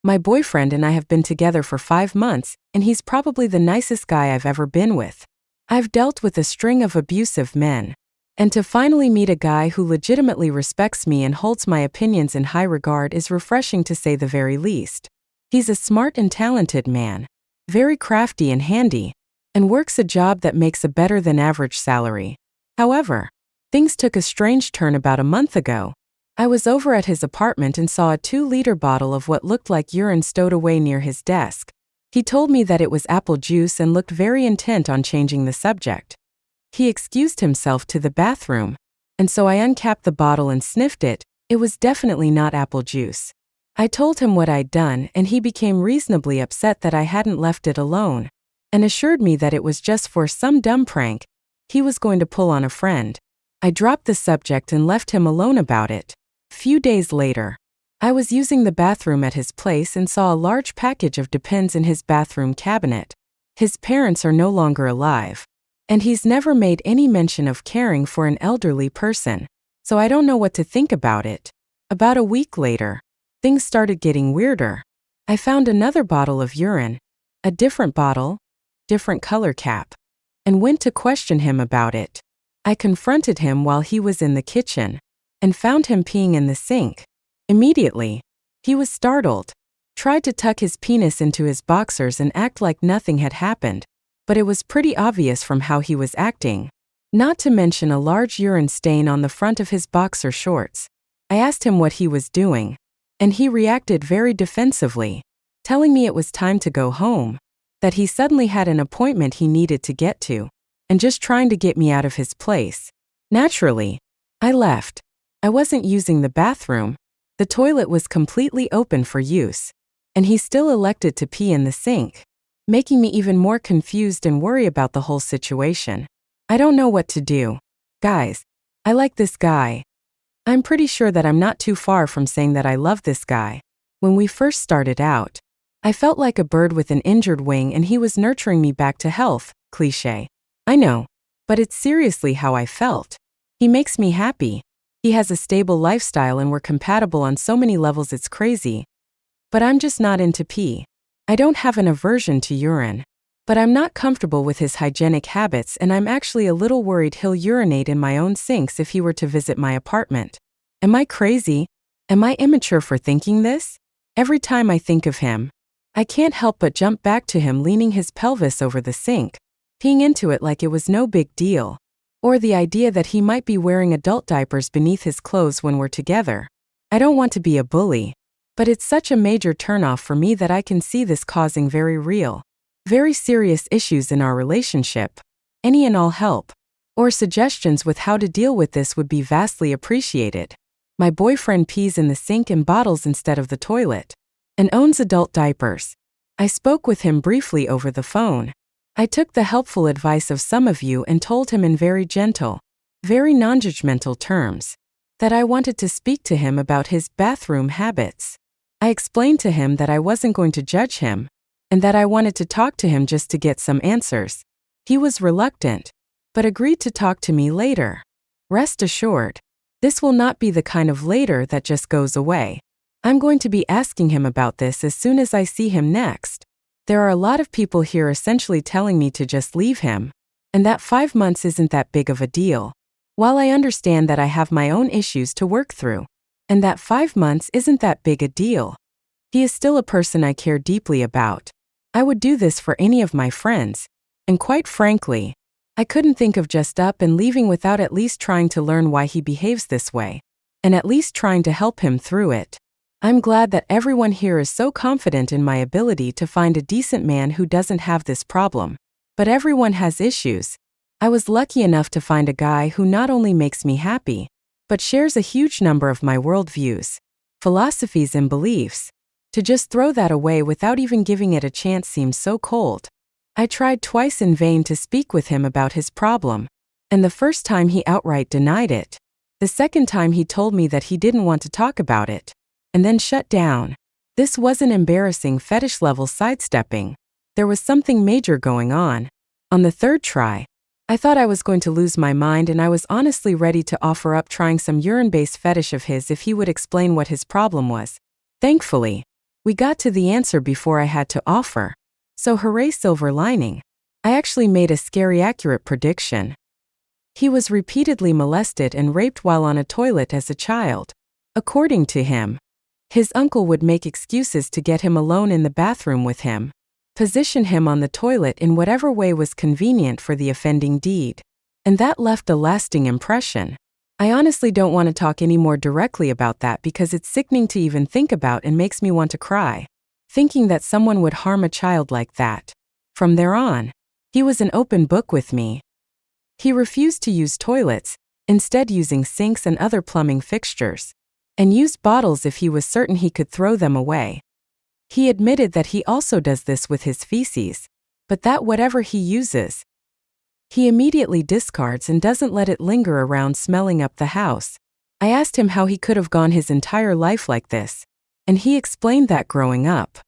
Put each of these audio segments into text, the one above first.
My boyfriend and I have been together for 5 months, and he's probably the nicest guy I've ever been with. I've dealt with a string of abusive men. And to finally meet a guy who legitimately respects me and holds my opinions in high regard is refreshing to say the very least. He's a smart and talented man, very crafty and handy, and works a job that makes a better than average salary. However, things took a strange turn about a month ago. I was over at his apartment and saw a 2-liter bottle of what looked like urine stowed away near his desk. He told me that it was apple juice and looked very intent on changing the subject. He excused himself to the bathroom, and so I uncapped the bottle and sniffed it. It was definitely not apple juice. I told him what I'd done, and he became reasonably upset that I hadn't left it alone, and assured me that it was just for some dumb prank he was going to pull on a friend. I dropped the subject and left him alone about it. Few days later, I was using the bathroom at his place and saw a large package of Depends in his bathroom cabinet. His parents are no longer alive, and he's never made any mention of caring for an elderly person, so I don't know what to think about it. About a week later, things started getting weirder. I found another bottle of urine, a different bottle, different color cap, and went to question him about it. I confronted him while he was in the kitchen, and found him peeing in the sink. Immediately, he was startled, tried to tuck his penis into his boxers and act like nothing had happened, but it was pretty obvious from how he was acting. Not to mention a large urine stain on the front of his boxer shorts. I asked him what he was doing, and he reacted very defensively, telling me it was time to go home, that he suddenly had an appointment he needed to get to, and just trying to get me out of his place. Naturally, I left. I wasn't using the bathroom. The toilet was completely open for use, and he still elected to pee in the sink, making me even more confused and worry about the whole situation. I don't know what to do. Guys, I like this guy. I'm pretty sure that I'm not too far from saying that I love this guy. When we first started out, I felt like a bird with an injured wing and he was nurturing me back to health. Cliché. I know, but it's seriously how I felt. He makes me happy. He has a stable lifestyle and we're compatible on so many levels it's crazy. But I'm just not into pee. I don't have an aversion to urine, but I'm not comfortable with his hygienic habits and I'm actually a little worried he'll urinate in my own sinks if he were to visit my apartment. Am I crazy? Am I immature for thinking this? Every time I think of him, I can't help but jump back to him leaning his pelvis over the sink, peeing into it like it was no big deal. Or the idea that he might be wearing adult diapers beneath his clothes when we're together. I don't want to be a bully, but it's such a major turnoff for me that I can see this causing very real, very serious issues in our relationship. Any and all help, or suggestions with how to deal with this would be vastly appreciated. My boyfriend pees in the sink and bottles instead of the toilet, and owns adult diapers. I spoke with him briefly over the phone. I took the helpful advice of some of you and told him in very gentle, very non-judgmental terms, that I wanted to speak to him about his bathroom habits. I explained to him that I wasn't going to judge him, and that I wanted to talk to him just to get some answers. He was reluctant, but agreed to talk to me later. Rest assured, this will not be the kind of later that just goes away. I'm going to be asking him about this as soon as I see him next. There are a lot of people here essentially telling me to just leave him, and that 5 months isn't that big of a deal. While I understand that I have my own issues to work through, and that 5 months isn't that big a deal, he is still a person I care deeply about. I would do this for any of my friends, and quite frankly, I couldn't think of just up and leaving without at least trying to learn why he behaves this way, and at least trying to help him through it. I'm glad that everyone here is so confident in my ability to find a decent man who doesn't have this problem. But everyone has issues. I was lucky enough to find a guy who not only makes me happy, but shares a huge number of my worldviews, philosophies and beliefs. To just throw that away without even giving it a chance seems so cold. I tried twice in vain to speak with him about his problem, and the first time he outright denied it. The second time he told me that he didn't want to talk about it, and then shut down. This wasn't embarrassing fetish-level sidestepping. There was something major going on. On the third try, I thought I was going to lose my mind and I was honestly ready to offer up trying some urine-based fetish of his if he would explain what his problem was. Thankfully, We got to the answer before I had to offer. So hooray, silver lining. I actually made a scary accurate prediction. He was repeatedly molested and raped while on a toilet as a child. According to him, his uncle would make excuses to get him alone in the bathroom with him, position him on the toilet in whatever way was convenient for the offending deed. And that left a lasting impression. I honestly don't want to talk any more directly about that because it's sickening to even think about and makes me want to cry, thinking that someone would harm a child like that. From there on, he was an open book with me. He refused to use toilets, instead using sinks and other plumbing fixtures, and used bottles if he was certain he could throw them away. He admitted that he also does this with his feces, but that whatever he uses, he immediately discards and doesn't let it linger around smelling up the house. I asked him how he could have gone his entire life like this, and he explained that growing up,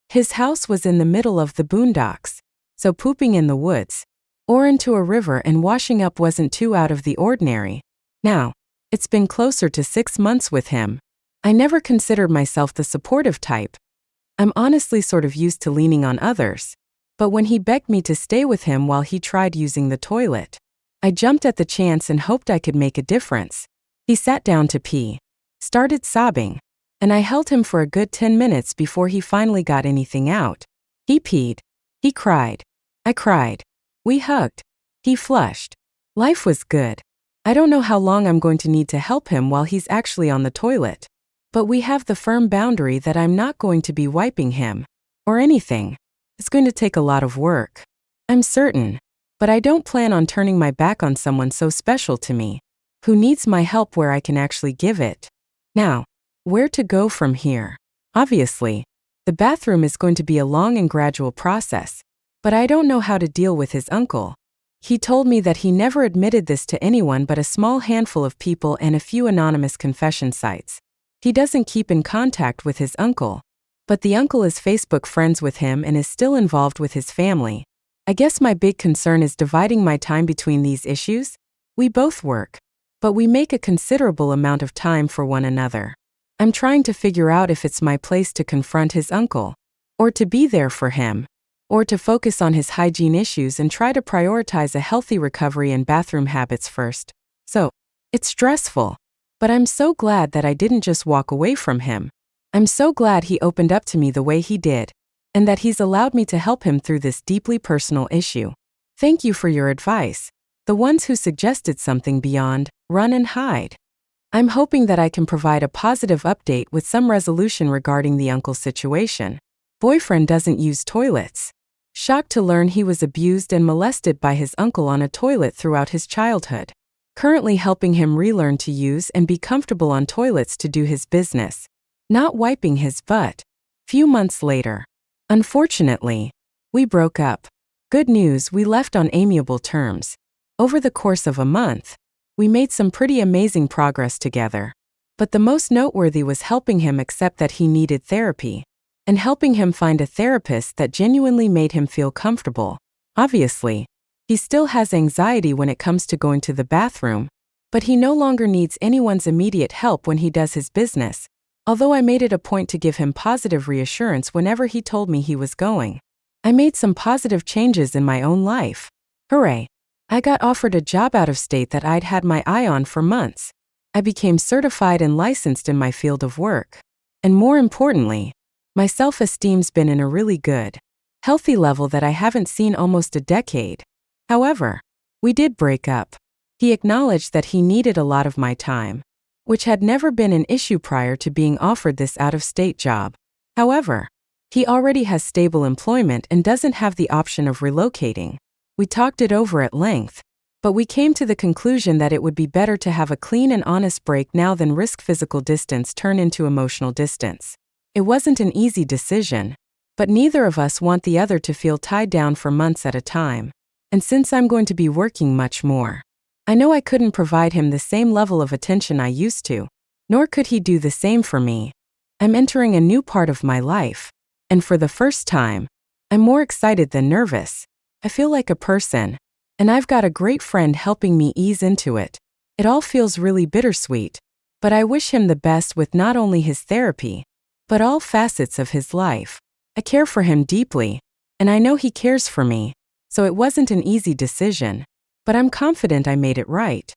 his house was in the middle of the boondocks, so pooping in the woods or into a river and washing up wasn't too out of the ordinary. Now, it's been closer to 6 months with him. I never considered myself the supportive type. I'm honestly sort of used to leaning on others. But when he begged me to stay with him while he tried using the toilet, I jumped at the chance and hoped I could make a difference. He sat down to pee, started sobbing, and I held him for a good 10 minutes before he finally got anything out. He peed. He cried. I cried. We hugged. He flushed. Life was good. I don't know how long I'm going to need to help him while he's actually on the toilet. But we have the firm boundary that I'm not going to be wiping him or anything. It's going to take a lot of work, I'm certain, but I don't plan on turning my back on someone so special to me, who needs my help where I can actually give it. Now, where to go from here? Obviously, the bathroom is going to be a long and gradual process, but I don't know how to deal with his uncle. He told me that he never admitted this to anyone but a small handful of people and a few anonymous confession sites. He doesn't keep in contact with his uncle, but the uncle is Facebook friends with him and is still involved with his family. I guess my big concern is dividing my time between these issues. We both work, but we make a considerable amount of time for one another. I'm trying to figure out if it's my place to confront his uncle, or to be there for him, or to focus on his hygiene issues and try to prioritize a healthy recovery and bathroom habits first. So, it's stressful, but I'm so glad that I didn't just walk away from him. I'm so glad he opened up to me the way he did, and that he's allowed me to help him through this deeply personal issue. Thank you for your advice, the ones who suggested something beyond run and hide. I'm hoping that I can provide a positive update with some resolution regarding the uncle's situation. Boyfriend doesn't use toilets. Shocked to learn he was abused and molested by his uncle on a toilet throughout his childhood. Currently helping him relearn to use and be comfortable on toilets to do his business. Not wiping his butt. Few months later. Unfortunately, we broke up. Good news, we left on amiable terms. Over the course of a month, we made some pretty amazing progress together. But the most noteworthy was helping him accept that he needed therapy, and helping him find a therapist that genuinely made him feel comfortable. Obviously, he still has anxiety when it comes to going to the bathroom, but he no longer needs anyone's immediate help when he does his business. Although I made it a point to give him positive reassurance whenever he told me he was going. I made some positive changes in my own life. Hooray! I got offered a job out of state that I'd had my eye on for months. I became certified and licensed in my field of work. And more importantly, my self-esteem's been in a really good, healthy level that I haven't seen almost a decade. However, we did break up. He acknowledged that he needed a lot of my time, which had never been an issue prior to being offered this out-of-state job. However, he already has stable employment and doesn't have the option of relocating. We talked it over at length, but we came to the conclusion that it would be better to have a clean and honest break now than risk physical distance turn into emotional distance. It wasn't an easy decision, but neither of us want the other to feel tied down for months at a time. And since I'm going to be working much more, I know I couldn't provide him the same level of attention I used to, nor could he do the same for me. I'm entering a new part of my life, and for the first time, I'm more excited than nervous. I feel like a person, and I've got a great friend helping me ease into it. It all feels really bittersweet, but I wish him the best with not only his therapy, but all facets of his life. I care for him deeply, and I know he cares for me, so it wasn't an easy decision, but I'm confident I made it right.